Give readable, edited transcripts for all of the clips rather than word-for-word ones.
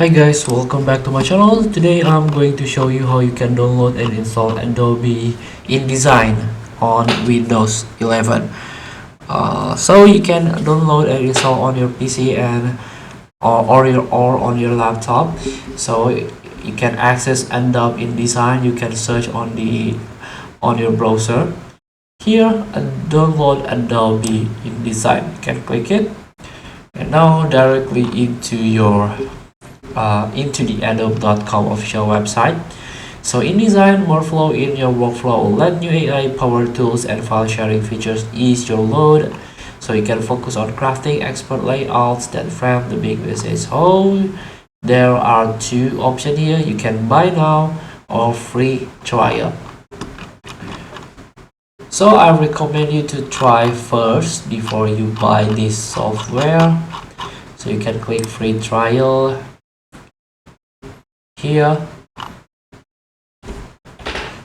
Hi guys, welcome back to my channel. Today I'm going to show you how you can download and install Adobe InDesign on Windows 11. So you can download and install on your PC and or on your laptop. So you can access Adobe InDesign. You can search on your browser. Here, download Adobe InDesign. You can click it, and now directly into the adobe.com official website. So InDesign workflow in your workflow will let new AI powered tools and file sharing features ease your load, so you can focus on crafting expert layouts that frame the big message. So there are two options here: you can buy now or free trial. So I recommend you to try first before you buy this software. So you can click free trial here.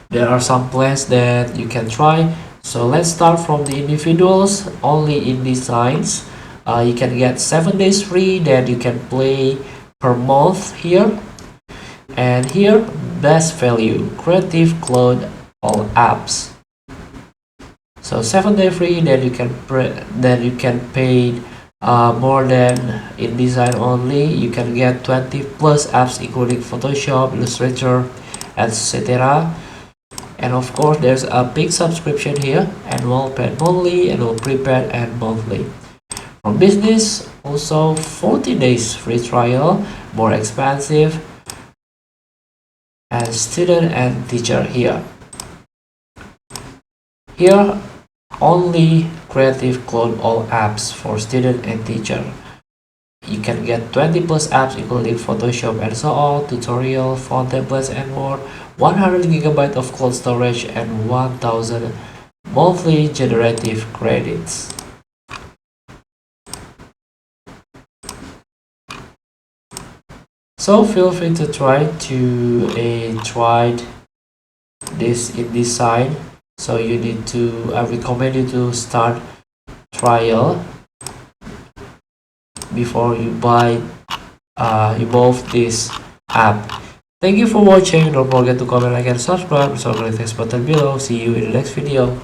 There are some plans that you can try. So let's start from the individuals. Only InDesigns, you can get 7 days free, then you can play per month here. And here, best value, Creative Cloud, all apps. So 7 day free, then you can pay more than InDesign only. You can get 20 plus apps including Photoshop, Illustrator, etc. And of course there's a big subscription here: annual, paid monthly, annual, prepaid, and monthly. For business, also 40 days free trial, more expensive, and student and teacher here. Here only Creative Cloud, all apps for student and teacher. You can get 20 plus apps including Photoshop and so on, tutorial, font templates, and more. 100 GB of cloud storage and 1000 monthly generative credits. So feel free to try this InDesign. So you need to, I recommend you to start trial before you buy both this app. Thank you for watching. Don't forget to comment, like, and subscribe. So click the button below. See you in the next video.